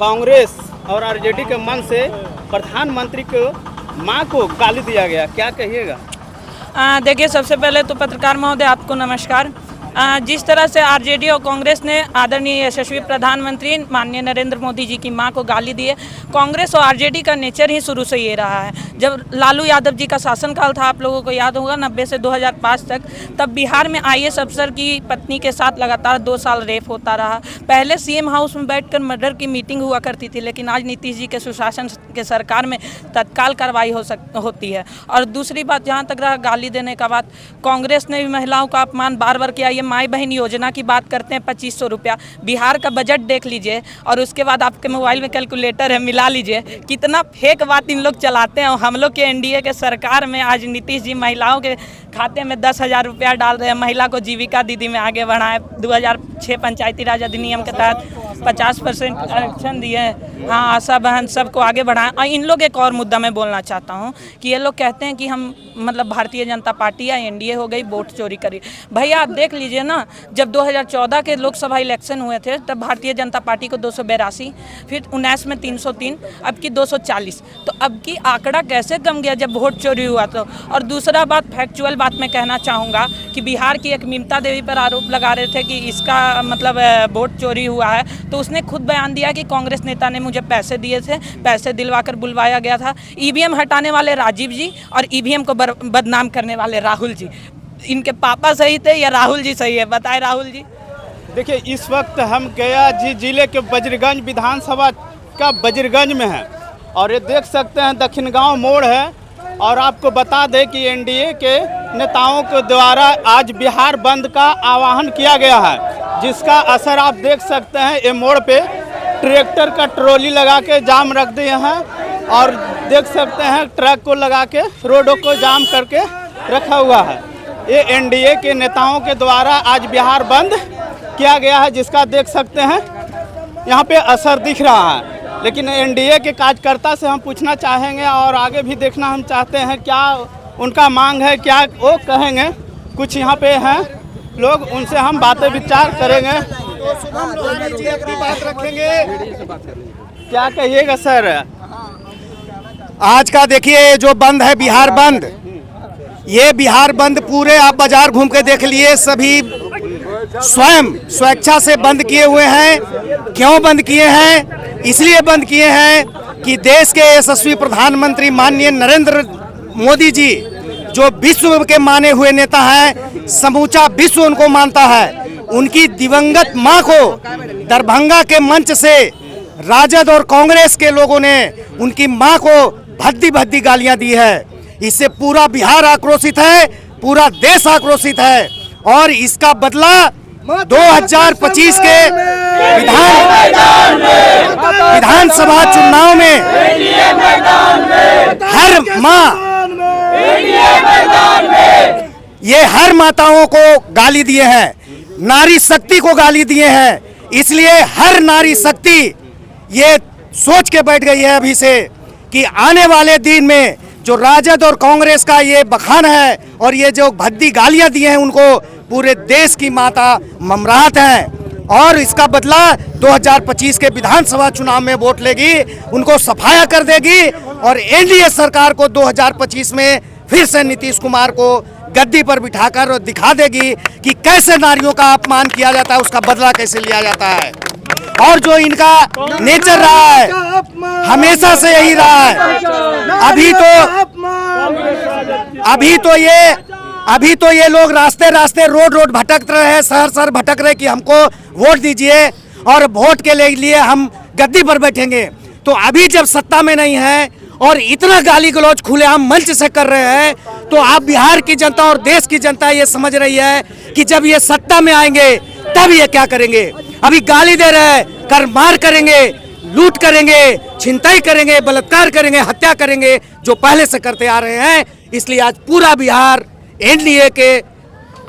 कांग्रेस और आरजेडी के मन से प्रधानमंत्री को मां को गाली दिया गया, क्या कहिएगा? देखिए, सबसे पहले तो पत्रकार महोदय आपको नमस्कार। जिस तरह से आरजेडी और कांग्रेस ने आदरणीय यशस्वी प्रधानमंत्री माननीय नरेंद्र मोदी जी की मां को गाली दी है, कांग्रेस और आरजेडी का नेचर ही शुरू से ये रहा है। जब लालू यादव जी का शासनकाल था, आप लोगों को याद होगा, 90 से 2005 तक, तब बिहार में आईएएस अफसर की पत्नी के साथ लगातार 2 साल रेप होता रहा। पहले सीएम हाउस में बैठकर मर्डर की मीटिंग हुआ करती थी, लेकिन आज नीतीश जी के सुशासन के सरकार में तत्काल कार्रवाई होती है। और दूसरी बात, जहाँ तक रहा गाली देने का बात, कांग्रेस ने भी महिलाओं का अपमान बार बार किया। माई बहन योजना की बात करते हैं, 2500 रुपया। बिहार का बजट देख लीजिए और उसके बाद आपके मोबाइल में कैलकुलेटर है, मिला लीजिए कितना फेक बात इन लोग चलाते हैं। हम लोग के एनडीए के सरकार में आज नीतीश जी महिलाओं के खाते में 10,000 रुपया डाल रहे हैं। महिला को जीविका दीदी में आगे बढ़ाए, 2006 पंचायती राज अधिनियम के तहत 50% आरक्षण दिए। हाँ, आशा बहन सबको आगे बढ़ाएं। और इन लोग एक और मुद्दा मैं बोलना चाहता हूँ कि ये लोग कहते हैं कि हम मतलब भारतीय जनता पार्टी या एनडीए हो गई, वोट चोरी करी। भैया आप देख लीजिए ना, जब 2014 के लोकसभा इलेक्शन हुए थे तब भारतीय जनता पार्टी को 282, फिर 19 में 303, अब की 240। तो अब की आंकड़ा कैसे कम गया जब वोट चोरी हुआ तो? और दूसरा बात, फैक्चुअल बात मैं कहना चाहूँगा कि बिहार की एक ममता देवी पर आरोप लगा रहे थे कि इसका मतलब वोट चोरी हुआ है, तो उसने खुद बयान दिया कि कांग्रेस नेता ने मुझे पैसे दिए थे, पैसे दिलवाकर बुलवाया गया था। ईवीएम हटाने वाले राजीव जी और ईवीएम को बदनाम करने वाले राहुल जी, इनके पापा सही थे या राहुल जी सही है? बताएं राहुल जी। देखिए, इस वक्त हम गया जिले के बजरगंज विधानसभा का बजरगंज में है और ये देख सकते हैं दक्षिण गांव मोड़ है। और आपको बता दें कि एनडीए के नेताओं के द्वारा आज बिहार बंद का आह्वान किया गया है, जिसका असर आप देख सकते हैं। ये मोड़ पे ट्रैक्टर का ट्रॉली लगा के जाम रख दिए हैं और देख सकते हैं ट्रक को लगा के रोडों को जाम करके रखा हुआ है। ये एनडीए के नेताओं के द्वारा आज बिहार बंद किया गया है, जिसका देख सकते हैं यहाँ पे असर दिख रहा है। लेकिन एनडीए के कार्यकर्ता से हम पूछना चाहेंगे और आगे भी देखना हम चाहते हैं क्या उनका मांग है, क्या वो कहेंगे। कुछ यहाँ पे हैं लोग, उनसे हम बातें विचार करेंगे। अपनी बात रखेंगे, क्या कहिएगा सर? आज का देखिए जो बंद है बिहार बंद, ये बिहार बंद पूरे आप बाजार घूम के देख लिए, सभी स्वयं स्वेच्छा से बंद किए हुए हैं। क्यों बंद किए हैं? इसलिए बंद किए हैं कि देश के यशस्वी प्रधानमंत्री माननीय नरेंद्र मोदी जी, जो विश्व के माने हुए नेता हैं, समूचा विश्व उनको मानता है, उनकी दिवंगत मां को दरभंगा के मंच से राजद और कांग्रेस के लोगों ने उनकी मां को भद्दी भद्दी गालियां दी है। इससे पूरा बिहार आक्रोशित है, पूरा देश आक्रोशित है और इसका बदला 2025 के विधानसभा चुनाव में हर मां, ये हर माताओं को गाली दिए हैं, नारी शक्ति को गाली दिए हैं। इसलिए हर नारी शक्ति ये सोच के बैठ गई है अभी से कि आने वाले दिन में जो राजद और कांग्रेस का ये बखान है और ये जो भद्दी गालियां दी हैं, उनको पूरे देश की माता ममरात हैं और इसका बदला 2025 के विधानसभा चुनाव में वोट लेगी, उनको सफाया कर देगी और एनडीए सरकार को 2025 में फिर से नीतीश कुमार को गद्दी पर बिठाकर दिखा देगी कि कैसे नारियों का अपमान किया जाता है, उसका बदला कैसे लिया जाता है। और जो इनका नेचर रहा है, हमेशा से यही रहा है। अभी तो ये लोग रास्ते रास्ते रोड भटक रहे हैं, शहर भटक रहे कि हमको वोट दीजिए और वोट के लिए हम गद्दी पर बैठेंगे। तो अभी जब सत्ता में नहीं है और इतना गाली गलौज खुलेआम मंच से कर रहे हैं, तो आप बिहार की जनता और देश की जनता ये समझ रही है कि जब ये सत्ता में आएंगे तब ये क्या करेंगे। अभी गाली दे रहे हैं, कर मार करेंगे, लूट करेंगे, छिनताई करेंगे, बलात्कार करेंगे, हत्या करेंगे, जो पहले से करते आ रहे हैं। इसलिए आज पूरा बिहार एनडीए के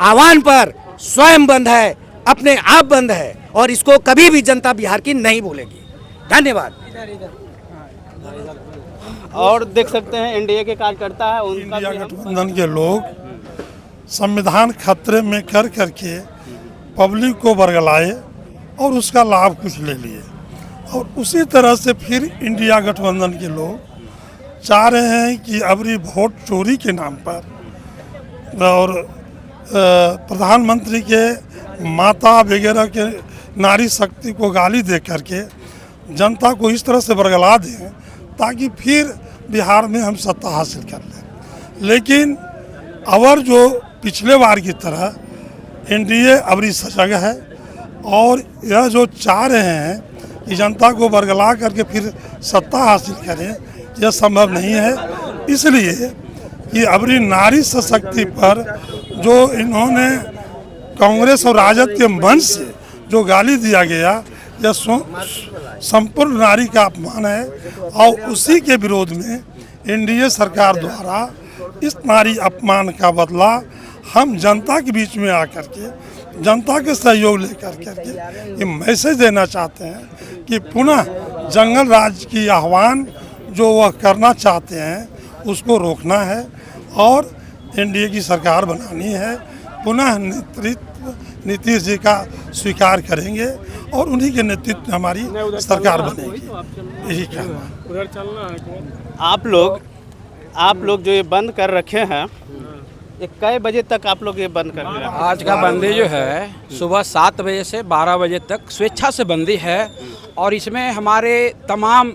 आह्वान पर स्वयं बंद है, अपने आप बंद है और इसको कभी भी जनता बिहार की नहीं भूलेगी। धन्यवाद। और देख सकते हैं एनडीए के कार्यकर्ता है, उनका इंडिया गठबंधन के लोग संविधान खतरे में कर करके पब्लिक को बरगलाए और उसका लाभ कुछ ले लिए। और उसी तरह से फिर इंडिया गठबंधन के लोग चाह रहे हैं कि अबरी वोट चोरी के नाम पर और प्रधानमंत्री के माता वगैरह के नारी शक्ति को गाली दे करके जनता को इस तरह से बरगला दें ताकि फिर बिहार में हम सत्ता हासिल कर लें। लेकिन अवर जो पिछले बार की तरह एनडीए अबरी सजग है और यह जो चाह रहे हैं कि जनता को बरगला करके फिर सत्ता हासिल करें, यह संभव नहीं है। इसलिए कि अबरी नारी सशक्ति पर जो इन्होंने कांग्रेस और राजद के मंच से जो गाली दिया गया, यह संपूर्ण नारी का अपमान है और उसी के विरोध में एनडीए सरकार द्वारा इस नारी अपमान का बदला हम जनता के बीच में आकर के जनता के सहयोग लेकर करके ये मैसेज देना चाहते हैं कि पुनः जंगल राज की आह्वान जो वह करना चाहते हैं उसको रोकना है और एनडीए की सरकार बनानी है। पुनः नेतृत्व नीतीश जी का स्वीकार करेंगे और उन्हीं के नेतृत्व में हमारी सरकार बनेगी, यही कहना है। आप लोग जो ये बंद कर रखे हैं, ये कै बजे तक आप लोग ये बंद कर रहे हैं? आज का बंदी जो है सुबह 7 बजे से 12 बजे तक स्वेच्छा से बंदी है और इसमें हमारे तमाम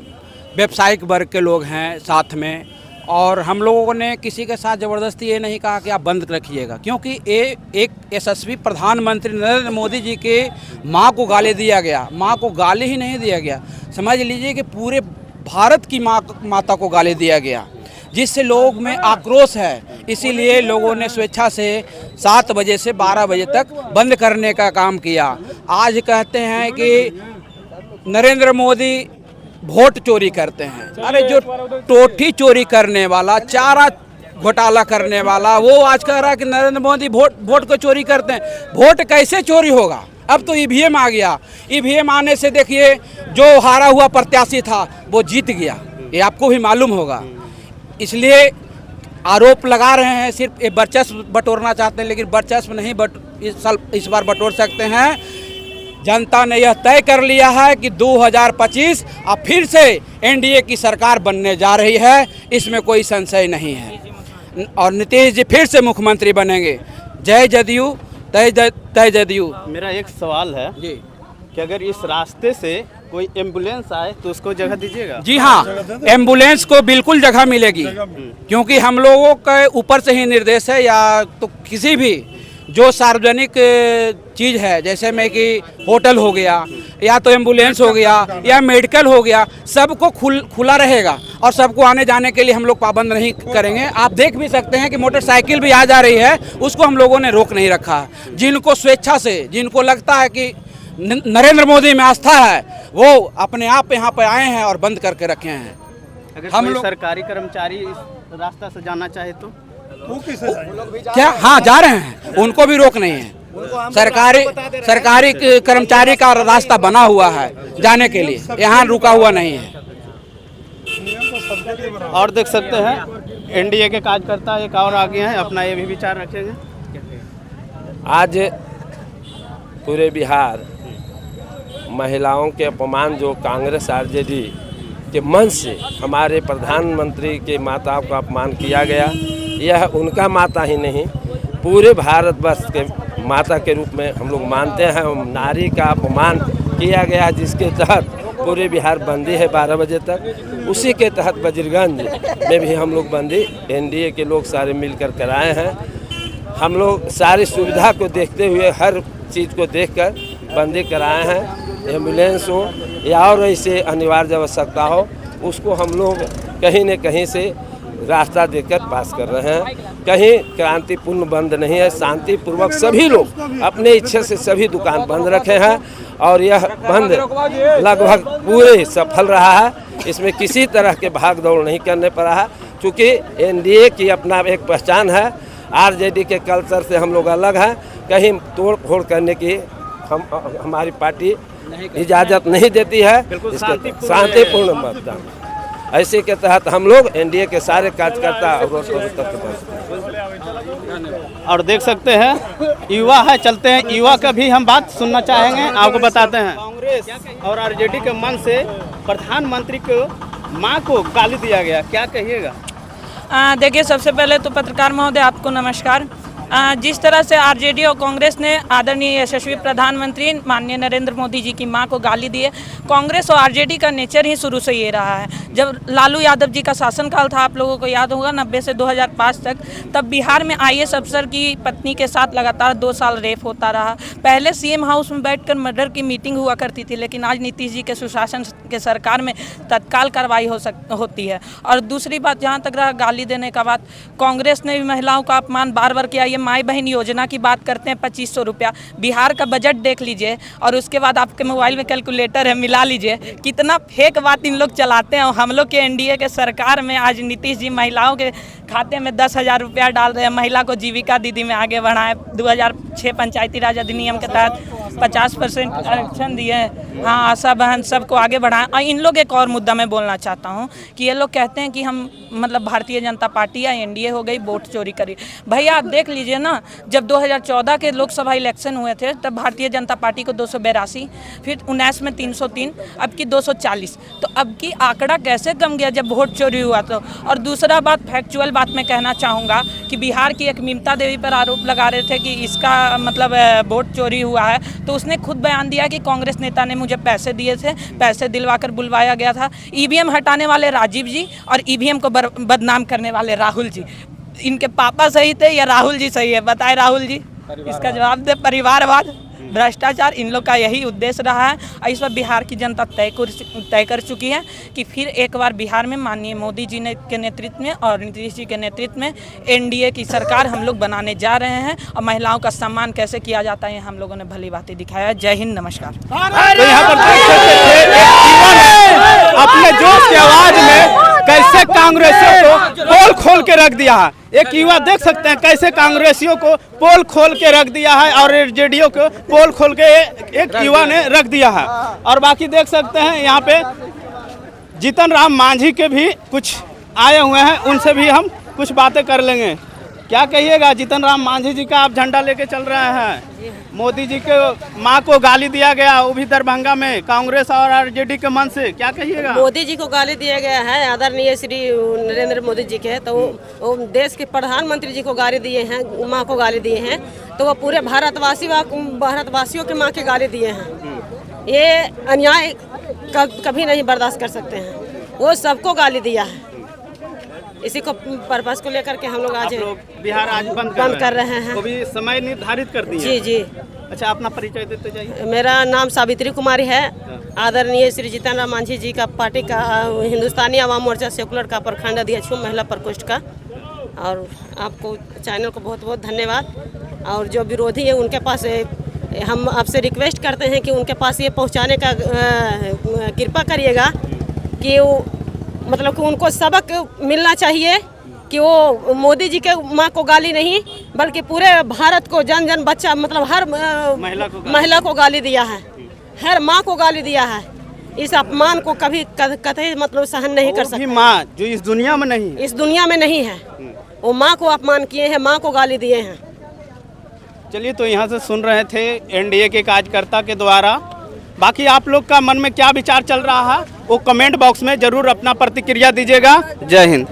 व्यावसायिक वर्ग के लोग हैं साथ में और हम लोगों ने किसी के साथ ज़बरदस्ती ये नहीं कहा कि आप बंद रखिएगा, क्योंकि एक यशस्वी प्रधानमंत्री नरेंद्र मोदी जी के माँ को गाली दिया गया। माँ को गाली ही नहीं दिया गया, समझ लीजिए कि पूरे भारत की माता को गाली दिया गया, जिससे लोग में आक्रोश है। इसीलिए लोगों ने स्वेच्छा से 7 बजे से 12 बजे तक बंद करने का काम किया। आज कहते हैं कि नरेंद्र मोदी वोट चोरी करते हैं। अरे जो टोटी चोरी करने वाला, चारा घोटाला करने वाला, वो आज कह रहा है कि नरेंद्र मोदी वोट को चोरी करते हैं। वोट कैसे चोरी होगा? अब तो ईवीएम आ गया। ईवीएम आने से देखिए जो हारा हुआ प्रत्याशी था वो जीत गया, ये आपको भी मालूम होगा। इसलिए आरोप लगा रहे हैं, सिर्फ ये वर्चस्व बटोरना चाहते हैं, लेकिन वर्चस्व नहीं इस बार बटोर सकते हैं। जनता ने यह तय कर लिया है कि 2025 अब फिर से एनडीए की सरकार बनने जा रही है, इसमें कोई संशय नहीं है और नीतीश जी फिर से मुख्यमंत्री बनेंगे। जय जदयू, तय जदयू। मेरा एक सवाल है जी कि अगर इस रास्ते से कोई एम्बुलेंस आए तो उसको जगह दीजिएगा? जी हाँ, एम्बुलेंस को बिल्कुल जगह मिलेगी, क्योंकि हम लोगों के ऊपर से ही निर्देश है, या तो किसी भी जो सार्वजनिक चीज़ है जैसे में कि होटल हो गया या तो एम्बुलेंस हो गया या मेडिकल हो गया, सबको खुला रहेगा और सबको आने जाने के लिए हम लोग पाबंद नहीं करेंगे। आप देख भी सकते हैं कि मोटरसाइकिल भी आ जा रही है, उसको हम लोगों ने रोक नहीं रखा है। जिनको स्वेच्छा से, जिनको लगता है कि नरेंद्र मोदी में आस्था है, वो अपने आप यहाँ पे आए हैं और बंद करके रखे हैं। अगर हम लोग सरकारी कर्मचारी इस रास्ता से जाना चाहे तो क्या? हाँ, जा रहे हैं, उनको भी रोक नहीं है। सरकारी कर्मचारी का रास्ता बना हुआ है जाने के लिए, यहाँ रुका हुआ नहीं है। और देख सकते हैं एनडीए के कार्यकर्ता एक और आगे हैं, अपना ये भी विचार रखेंगे। आज पूरे बिहार महिलाओं के अपमान जो कांग्रेस आरजेडी के मंच से हमारे प्रधानमंत्री के माताओं का अपमान किया गया, यह उनका माता ही नहीं पूरे भारतवर्ष के माता के रूप में हम लोग मानते हैं। नारी का अपमान किया गया, जिसके तहत पूरे बिहार बंदी है 12 बजे तक। उसी के तहत वजीरगंज में भी हम लोग बंदी एनडीए के लोग सारे मिलकर कराए हैं। हम लोग सारी सुविधा को देखते हुए, हर चीज़ को देखकर बंदी कराए हैं। एम्बुलेंस हो या और ऐसे अनिवार्य आवश्यकता हो, उसको हम लोग कहीं न कहीं से रास्ता देकर पास कर रहे हैं। कहीं क्रांतिपूर्ण बंद नहीं है, शांतिपूर्वक सभी लोग अपने इच्छा से सभी दुकान बंद रखे हैं और यह बंद लगभग पूरे सफल रहा है। इसमें किसी तरह के भाग दौड़ नहीं करने पड़ा है, क्योंकि एनडीए की अपना एक पहचान है। आरजेडी के कल्चर से हम लोग अलग हैं, कहीं तोड़ फोड़ करने की हमारी पार्टी इजाज़त नहीं देती है। शांतिपूर्ण मतदान, ऐसे के तहत हम लोग एनडीए के सारे कार्यकर्ता और देख सकते हैं युवा है, चलते हैं युवा का भी हम बात सुनना चाहेंगे। आपको बताते हैं कांग्रेस और आरजेडी के मन से प्रधानमंत्री को मां को गाली दिया गया, क्या कहिएगा? देखिए, सबसे पहले तो पत्रकार महोदय आपको नमस्कार। जिस तरह से आरजेडी और कांग्रेस ने आदरणीय यशस्वी प्रधानमंत्री माननीय नरेंद्र मोदी जी की मां को गाली दी है, कांग्रेस और आरजेडी का नेचर ही शुरू से ये रहा है। जब लालू यादव जी का शासनकाल था, आप लोगों को याद होगा 90 से 2005 तक, तब बिहार में आईएएस अफसर की पत्नी के साथ लगातार 2 साल रेप होता रहा। पहले सीएम हाउस में बैठकर मर्डर की मीटिंग हुआ करती थी, लेकिन आज नीतीश जी के सुशासन के सरकार में तत्काल कार्रवाई होती है। और दूसरी बात, जहाँ तक रहा गाली देने का बात, कांग्रेस ने भी महिलाओं का अपमान बार बार किया। माई बहन योजना की बात करते हैं, 2500 रुपया। बिहार का बजट देख लीजिए और उसके बाद आपके मोबाइल में कैलकुलेटर है, मिला लीजिए कितना फेक बात इन लोग चलाते हैं। हम लोग के एनडीए के सरकार में आज नीतीश जी महिलाओं के खाते में 10,000 रुपया डाल रहे हैं। महिला को जीविका दीदी में आगे बढ़ाए, 2006 पंचायती राज अधिनियम के तहत 50% आरक्षण दिए। हाँ, आशा बहन सबको आगे बढ़ाएं। और इन लोग एक और मुद्दा मैं बोलना चाहता हूँ कि ये लोग कहते हैं कि हम मतलब भारतीय जनता पार्टी या एनडीए हो गई, वोट चोरी करी। भैया आप देख लीजिए ना, जब 2014 के लोकसभा इलेक्शन हुए थे तब भारतीय जनता पार्टी को 282, फिर 19 में 303, अब की 240। तो अब की आंकड़ा कैसे कम गया जब वोट चोरी हुआ तो? और दूसरा बात, फैक्चुअल बात मैं कहना चाहूँगा कि बिहार की एक ममता देवी पर आरोप लगा रहे थे कि इसका मतलब वोट चोरी हुआ है, तो उसने खुद बयान दिया कि कांग्रेस नेता ने मुझे पैसे दिए थे, पैसे दिलवाकर बुलवाया गया था। ईवीएम हटाने वाले राजीव जी और ईवीएम को बदनाम करने वाले राहुल जी, इनके पापा सही थे या राहुल जी सही है? बताए राहुल जी, इसका जवाब दे। परिवारवाद, भ्रष्टाचार, इन लोग का यही उद्देश्य रहा है। और इस पर बिहार की जनता तय कर चुकी है कि फिर एक बार बिहार में माननीय मोदी जी के नेतृत्व में और नीतीश जी के नेतृत्व में एनडीए की सरकार हम लोग बनाने जा रहे हैं। और महिलाओं का सम्मान कैसे किया जाता है हम लोगों ने भली बातें दिखाया। जय हिंद, नमस्कार। तो यहाँ पर देख सकते थे एक युवा ने अपने जोश की आवाज में कैसे कांग्रेसियों को पोल खोल के रख दिया है। एक युवा देख सकते हैं कैसे कांग्रेसियों को पोल खोल के रख दिया है और जेडीओ को पोल खोल के एक युवा ने रख दिया है। और बाकी देख सकते हैं यहाँ पे जीतन राम मांझी के भी कुछ आए हुए हैं, उनसे भी हम कुछ बातें कर लेंगे। क्या कहिएगा, जीतन राम मांझी जी का आप झंडा लेके चल रहे हैं, मोदी जी के मां को गाली दिया गया, वो भी दरभंगा में कांग्रेस और आरजेडी के मन से, क्या कहिएगा? मोदी जी को गाली दिया गया है, आदरणीय श्री नरेंद्र मोदी जी के, तो वो देश के प्रधानमंत्री जी को गाली दिए हैं, मां को गाली दिए हैं, तो वो पूरे भारतवासियों के मां के गाली दिए हैं। ये अन्याय कभी नहीं बर्दाश्त कर सकते हैं। वो सबको गाली दिया है। इसी को पर्पस को लेकर के हम लोग आज बिहार आज बंद कर रहे हैं। वो भी समय निर्धारित कर दिया। जी जी। अच्छा, अपना परिचय देते जाइए। मेरा नाम सावित्री कुमारी है। आदरणीय श्री जीतन राम मांझी जी का पार्टी का हिंदुस्तानी आवाम मोर्चा सेकुलर का प्रखंड अध्यक्ष हूँ, महिला प्रकोष्ठ का। और आपको चैनल को बहुत बहुत धन्यवाद। और जो विरोधी है उनके पास हम आपसे रिक्वेस्ट करते हैं कि उनके पास ये पहुँचाने का कृपा करिएगा कि वो मतलब कि उनको सबक मिलना चाहिए कि वो मोदी जी के माँ को गाली नहीं बल्कि पूरे भारत को जन जन बच्चा मतलब हर महिला को गाली दिया है, हर माँ को गाली दिया है। इस अपमान को कभी कतई मतलब सहन नहीं कर सकते। माँ जो इस दुनिया में नहीं, इस दुनिया में नहीं है, वो माँ को अपमान किए हैं, माँ को गाली दिए हैं। चलिए, तो यहाँ से सुन रहे थे एनडीए के कार्यकर्ता के द्वारा। बाकी आप लोग का मन में क्या विचार चल रहा है वो कमेंट बॉक्स में जरूर अपना प्रतिक्रिया दीजिएगा। जय हिंद।